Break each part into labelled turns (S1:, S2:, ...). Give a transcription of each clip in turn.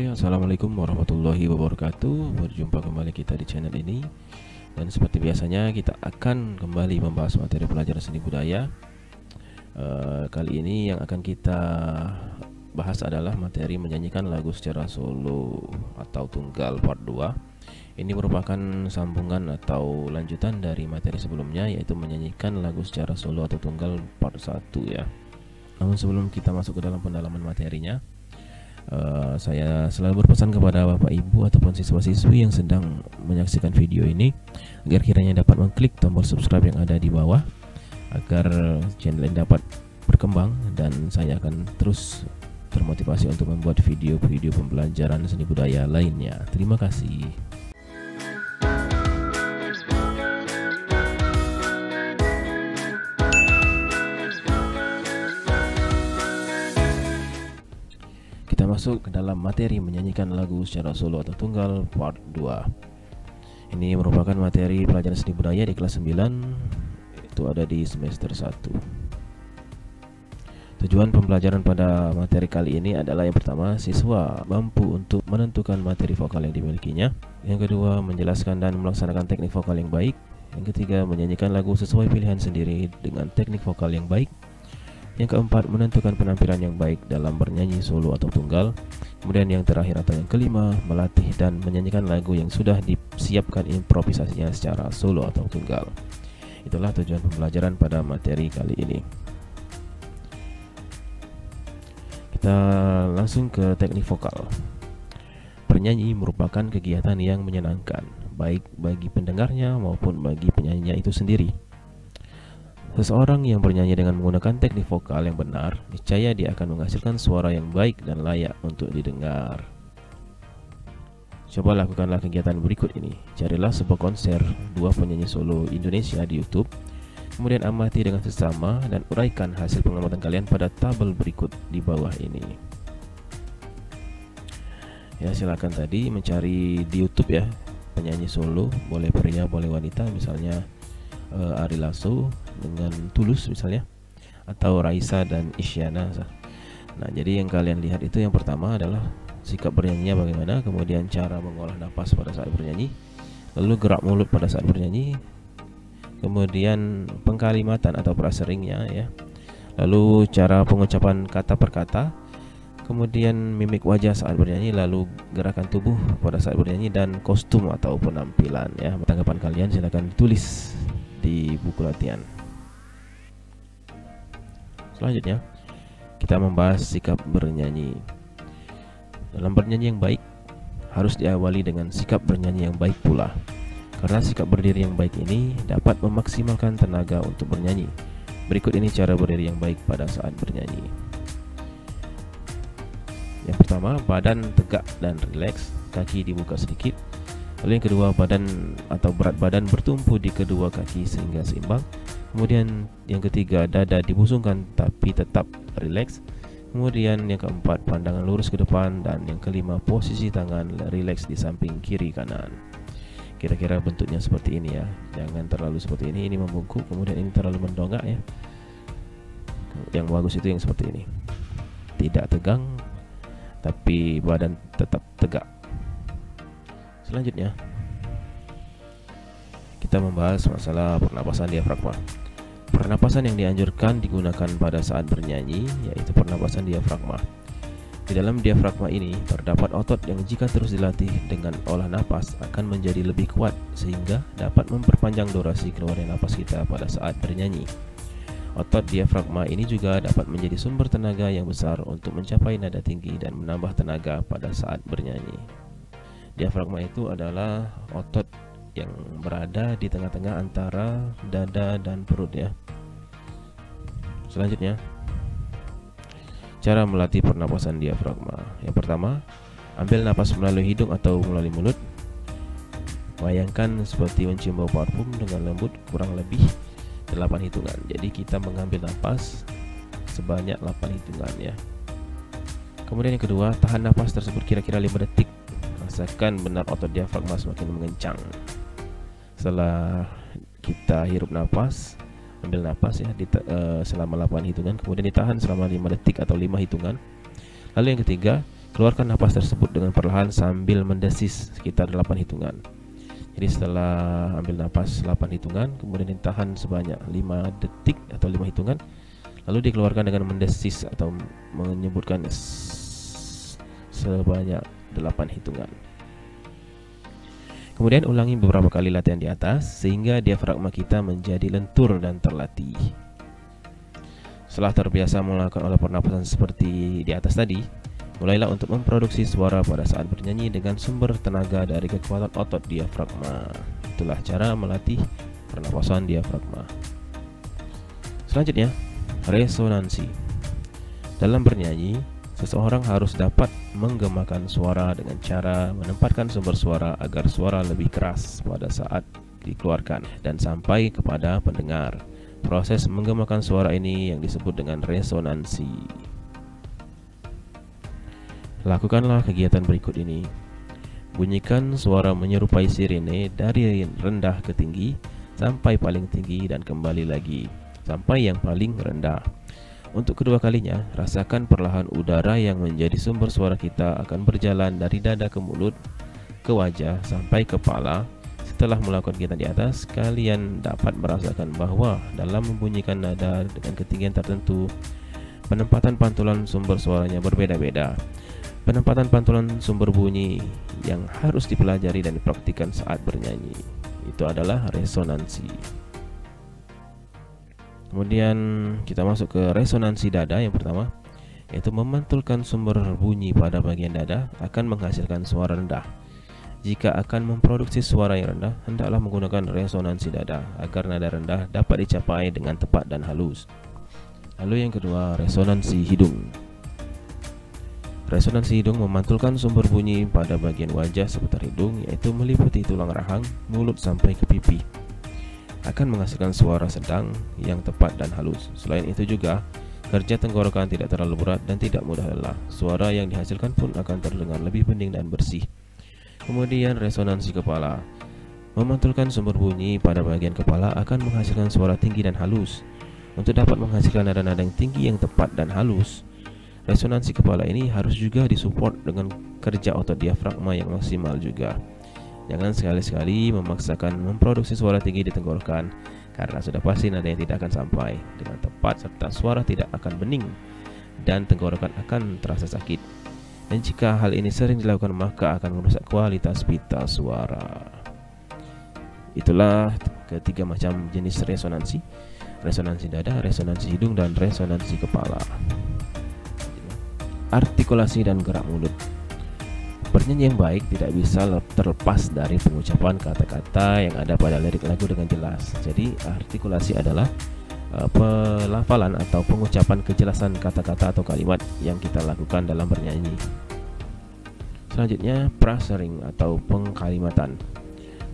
S1: Oke, assalamualaikum warahmatullahi wabarakatuh. Berjumpa kembali kita di channel ini. Dan seperti biasanya kita akan kembali membahas materi pelajaran seni budaya. Kali ini yang akan kita bahas adalah materi menyanyikan lagu secara solo atau tunggal part 2. Ini merupakan sambungan atau lanjutan dari materi sebelumnya, yaitu menyanyikan lagu secara solo atau tunggal part 1 ya. Namun sebelum kita masuk ke dalam pendalaman materinya, saya selalu berpesan kepada Bapak Ibu ataupun siswa-siswi yang sedang menyaksikan video ini agar kiranya dapat mengklik tombol subscribe yang ada di bawah agar channel ini dapat berkembang dan saya akan terus termotivasi untuk membuat video-video pembelajaran seni budaya lainnya. Terima kasih. Kita masuk ke dalam materi menyanyikan lagu secara solo atau tunggal part 2. Ini merupakan materi pelajaran seni budaya di kelas 9, itu ada di semester 1. Tujuan pembelajaran pada materi kali ini adalah yang pertama, siswa mampu untuk menentukan materi vokal yang dimilikinya. Yang kedua, menjelaskan dan melaksanakan teknik vokal yang baik. Yang ketiga, menyanyikan lagu sesuai pilihan sendiri dengan teknik vokal yang baik. Yang keempat, menentukan penampilan yang baik dalam bernyanyi solo atau tunggal. Kemudian yang terakhir atau yang kelima, melatih dan menyanyikan lagu yang sudah disiapkan improvisasinya secara solo atau tunggal. Itulah tujuan pembelajaran pada materi kali ini. Kita langsung ke teknik vokal. Bernyanyi merupakan kegiatan yang menyenangkan, baik bagi pendengarnya maupun bagi penyanyinya itu sendiri. Seseorang yang bernyanyi dengan menggunakan teknik vokal yang benar, niscaya dia akan menghasilkan suara yang baik dan layak untuk didengar. Coba lakukanlah kegiatan berikut ini. Carilah sebuah konser 2 penyanyi solo Indonesia di YouTube. Kemudian amati dengan sesama dan uraikan hasil pengamatan kalian pada tabel berikut di bawah ini. Ya, silakan tadi mencari di YouTube ya, penyanyi solo, boleh pria, boleh wanita, misalnya Ari Lasso dengan Tulus misalnya, atau Raisa dan Isyana. Nah, jadi yang kalian lihat itu yang pertama adalah sikap bernyanyinya bagaimana, kemudian cara mengolah napas pada saat bernyanyi, lalu gerak mulut pada saat bernyanyi, kemudian pengkalimatan atau praseringnya ya, lalu cara pengucapan kata per kata, kemudian mimik wajah saat bernyanyi, lalu gerakan tubuh pada saat bernyanyi, dan kostum atau penampilan ya. Tanggapan kalian silakan tulis di buku latihan. Selanjutnya kita membahas sikap bernyanyi. Dalam bernyanyi yang baik harus diawali dengan sikap bernyanyi yang baik pula, karena sikap berdiri yang baik ini dapat memaksimalkan tenaga untuk bernyanyi. Berikut ini cara berdiri yang baik pada saat bernyanyi. Yang pertama, badan tegak dan rileks, kaki dibuka sedikit. Lalu yang kedua, badan atau berat badan bertumpu di kedua kaki sehingga seimbang. Kemudian yang ketiga, dada dibusungkan tapi tetap rileks. Kemudian yang keempat, pandangan lurus ke depan. Dan yang kelima, posisi tangan rileks di samping kiri kanan. Kira-kira bentuknya seperti ini ya. Jangan terlalu seperti ini membungkuk, kemudian ini terlalu mendongak ya. Yang bagus itu yang seperti ini, tidak tegang tapi badan tetap tegak. Selanjutnya kita membahas masalah pernapasan diafragma. Pernapasan yang dianjurkan digunakan pada saat bernyanyi yaitu pernapasan diafragma. Di dalam diafragma ini terdapat otot yang jika terus dilatih dengan olah napas akan menjadi lebih kuat sehingga dapat memperpanjang durasi keluarnya napas kita pada saat bernyanyi. Otot diafragma ini juga dapat menjadi sumber tenaga yang besar untuk mencapai nada tinggi dan menambah tenaga pada saat bernyanyi. Diafragma itu adalah otot yang berada di tengah-tengah antara dada dan perut ya. Selanjutnya, cara melatih pernapasan diafragma. Yang pertama, ambil napas melalui hidung atau melalui mulut. Bayangkan seperti mencium bau parfum dengan lembut kurang lebih 8 hitungan. Jadi kita mengambil napas sebanyak 8 hitungan ya. Kemudian yang kedua, tahan napas tersebut kira-kira 5 detik. Rasakan benar otot diafragma semakin mengencang. Setelah kita hirup napas, ambil napas ya selama 8 hitungan, kemudian ditahan selama 5 detik atau 5 hitungan. Lalu yang ketiga, Keluarkan napas tersebut dengan perlahan sambil mendesis sekitar 8 hitungan. Jadi setelah ambil napas 8 hitungan, kemudian ditahan sebanyak 5 detik atau 5 hitungan, lalu dikeluarkan dengan mendesis atau menyebutkan sebanyak 8 hitungan. Kemudian ulangi beberapa kali latihan di atas sehingga diafragma kita menjadi lentur dan terlatih. Setelah terbiasa melakukan olah pernapasan seperti di atas tadi, mulailah untuk memproduksi suara pada saat bernyanyi dengan sumber tenaga dari kekuatan otot diafragma. Itulah cara melatih pernapasan diafragma. Selanjutnya, resonansi. Dalam bernyanyi, seseorang harus dapat menggemakan suara dengan cara menempatkan sumber suara agar suara lebih keras pada saat dikeluarkan dan sampai kepada pendengar. Proses menggemakan suara ini yang disebut dengan resonansi. Lakukanlah kegiatan berikut ini. Bunyikan suara menyerupai sirene dari rendah ke tinggi sampai paling tinggi dan kembali lagi sampai yang paling rendah. Untuk kedua kalinya, rasakan perlahan udara yang menjadi sumber suara kita akan berjalan dari dada ke mulut, ke wajah sampai kepala. Setelah melakukan kegiatan di atas, kalian dapat merasakan bahwa dalam membunyikan nada dengan ketinggian tertentu, penempatan pantulan sumber suaranya berbeda-beda. Penempatan pantulan sumber bunyi yang harus dipelajari dan dipraktikkan saat bernyanyi itu adalah resonansi. Kemudian kita masuk ke resonansi dada yang pertama, yaitu memantulkan sumber bunyi pada bagian dada akan menghasilkan suara rendah. Jika akan memproduksi suara yang rendah, hendaklah menggunakan resonansi dada agar nada rendah dapat dicapai dengan tepat dan halus. Lalu yang kedua, resonansi hidung. Resonansi hidung memantulkan sumber bunyi pada bagian wajah seputar hidung, yaitu meliputi tulang rahang, mulut sampai ke pipi. Akan menghasilkan suara sedang yang tepat dan halus. Selain itu juga, kerja tenggorokan tidak terlalu berat dan tidak mudah lelah. Suara yang dihasilkan pun akan terdengar lebih bening dan bersih. Kemudian resonansi kepala. Memantulkan sumber bunyi pada bagian kepala akan menghasilkan suara tinggi dan halus. Untuk dapat menghasilkan nada-nada yang tinggi yang tepat dan halus, resonansi kepala ini harus juga disupport dengan kerja otot diafragma yang maksimal juga. Jangan sekali-sekali memaksakan memproduksi suara tinggi di tenggorokan, karena sudah pasti nada yang tidak akan sampai dengan tepat serta suara tidak akan bening dan tenggorokan akan terasa sakit. Dan jika hal ini sering dilakukan, maka akan merusak kualitas pita suara. Itulah ketiga macam jenis resonansi: resonansi dada, resonansi hidung, dan resonansi kepala. Artikulasi dan gerak mulut. Bernyanyi yang baik tidak bisa terlepas dari pengucapan kata-kata yang ada pada lirik lagu dengan jelas. Jadi artikulasi adalah pelafalan atau pengucapan kejelasan kata-kata atau kalimat yang kita lakukan dalam bernyanyi. Selanjutnya, phrasing atau pengkalimatan.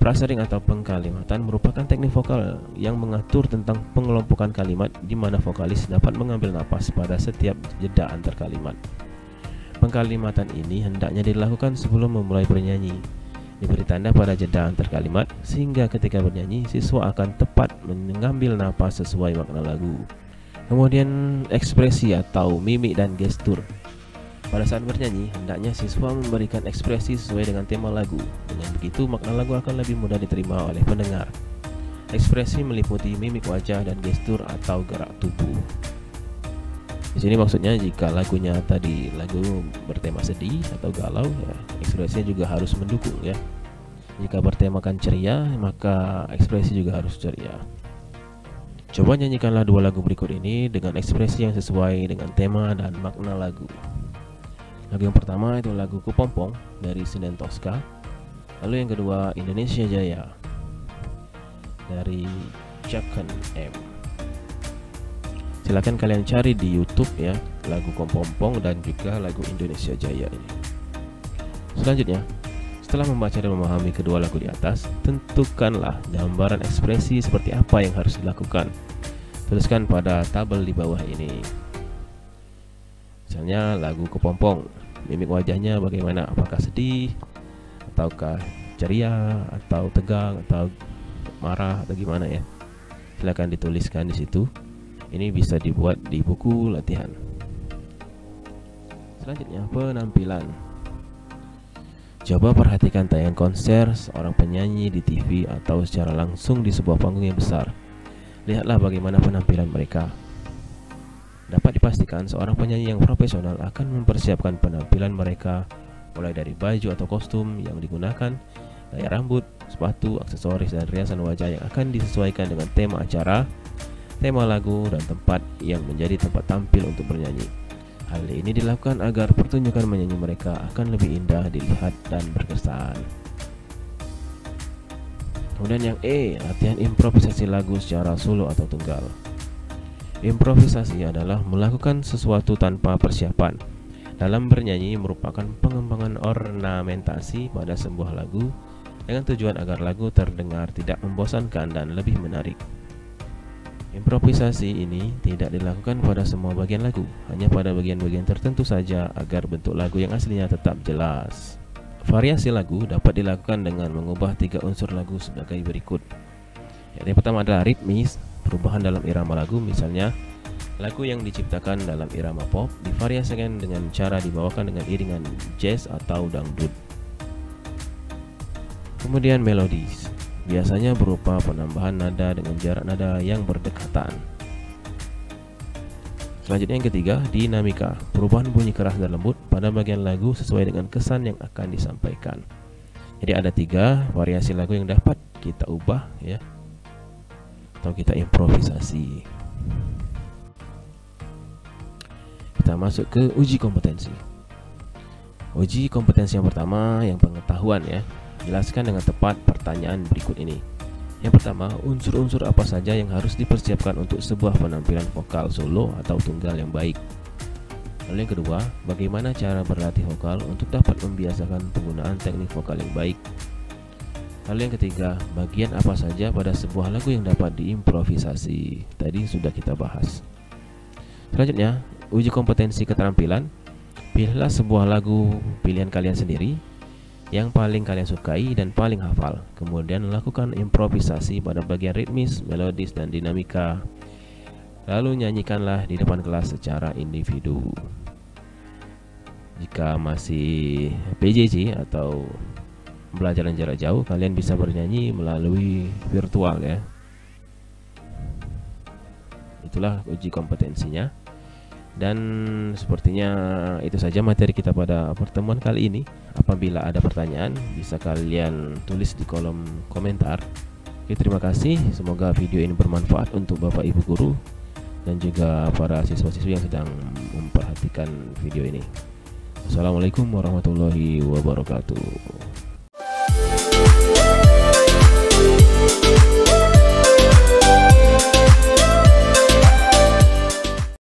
S1: Phrasing atau pengkalimatan merupakan teknik vokal yang mengatur tentang pengelompokan kalimat di mana vokalis dapat mengambil napas pada setiap jeda antar kalimat. Pengkalimatan ini hendaknya dilakukan sebelum memulai bernyanyi. Diberi tanda pada jeda antar kalimat sehingga ketika bernyanyi siswa akan tepat mengambil napas sesuai makna lagu. Kemudian ekspresi atau mimik dan gestur. Pada saat bernyanyi, hendaknya siswa memberikan ekspresi sesuai dengan tema lagu. Dengan begitu, makna lagu akan lebih mudah diterima oleh pendengar. Ekspresi meliputi mimik wajah dan gestur atau gerak tubuh. Di sini maksudnya jika lagunya tadi lagu bertema sedih atau galau, ya, ekspresinya juga harus mendukung ya. Jika bertemakan ceria, maka ekspresi juga harus ceria. Coba nyanyikanlah dua lagu berikut ini dengan ekspresi yang sesuai dengan tema dan makna lagu. Lagu yang pertama itu lagu Kupompong dari Sinden Tosca. Lalu yang kedua Indonesia Jaya dari Chaken M. Silakan kalian cari di YouTube ya, lagu Kupompong dan juga lagu Indonesia Jaya ini. Selanjutnya, setelah membaca dan memahami kedua lagu di atas, tentukanlah gambaran ekspresi seperti apa yang harus dilakukan. Tuliskan pada tabel di bawah ini. Misalnya lagu Kupompong, mimik wajahnya bagaimana? Apakah sedih, ataukah ceria, atau tegang, atau marah, atau gimana ya? Silakan dituliskan di situ. Ini bisa dibuat di buku latihan. Selanjutnya, penampilan. Coba perhatikan tayangan konser seorang penyanyi di TV atau secara langsung di sebuah panggung yang besar. Lihatlah bagaimana penampilan mereka. Dapat dipastikan seorang penyanyi yang profesional akan mempersiapkan penampilan mereka mulai dari baju atau kostum yang digunakan, gaya rambut, sepatu, aksesoris, dan riasan wajah yang akan disesuaikan dengan tema acara, tema lagu, dan tempat yang menjadi tempat tampil untuk bernyanyi. Hal ini dilakukan agar pertunjukan menyanyi mereka akan lebih indah dilihat dan berkesan. Kemudian yang E, latihan improvisasi lagu secara solo atau tunggal. Improvisasi adalah melakukan sesuatu tanpa persiapan. Dalam bernyanyi merupakan pengembangan ornamentasi pada sebuah lagu dengan tujuan agar lagu terdengar tidak membosankan dan lebih menarik. Improvisasi ini tidak dilakukan pada semua bagian lagu, hanya pada bagian-bagian tertentu saja agar bentuk lagu yang aslinya tetap jelas. Variasi lagu dapat dilakukan dengan mengubah 3 unsur lagu sebagai berikut. Yang pertama adalah ritmis, perubahan dalam irama lagu, misalnya lagu yang diciptakan dalam irama pop divariasikan dengan cara dibawakan dengan iringan jazz atau dangdut. Kemudian melodis, biasanya berupa penambahan nada dengan jarak nada yang berdekatan. Selanjutnya yang ketiga, dinamika, perubahan bunyi keras dan lembut pada bagian lagu sesuai dengan kesan yang akan disampaikan. Jadi ada 3 variasi lagu yang dapat kita ubah ya, atau kita improvisasi. Kita masuk ke uji kompetensi. Uji kompetensi yang pertama, yang pengetahuan ya. Jelaskan dengan tepat pertanyaan berikut ini. Yang pertama, unsur-unsur apa saja yang harus dipersiapkan untuk sebuah penampilan vokal solo atau tunggal yang baik. Lalu yang kedua, bagaimana cara berlatih vokal untuk dapat membiasakan penggunaan teknik vokal yang baik. Lalu yang ketiga, bagian apa saja pada sebuah lagu yang dapat diimprovisasi. Tadi sudah kita bahas. Selanjutnya, uji kompetensi keterampilan. Pilihlah sebuah lagu pilihan kalian sendiri yang paling kalian sukai dan paling hafal. Kemudian lakukan improvisasi pada bagian ritmis, melodis, dan dinamika. Lalu nyanyikanlah di depan kelas secara individu. Jika masih PJJ atau pembelajaran jarak jauh, kalian bisa bernyanyi melalui virtual ya. Itulah uji kompetensinya. Dan sepertinya itu saja materi kita pada pertemuan kali ini. Apabila ada pertanyaan, bisa kalian tulis di kolom komentar. Oke, terima kasih. Semoga video ini bermanfaat untuk Bapak Ibu guru dan juga para siswa-siswi yang sedang memperhatikan video ini. Assalamualaikum warahmatullahi wabarakatuh.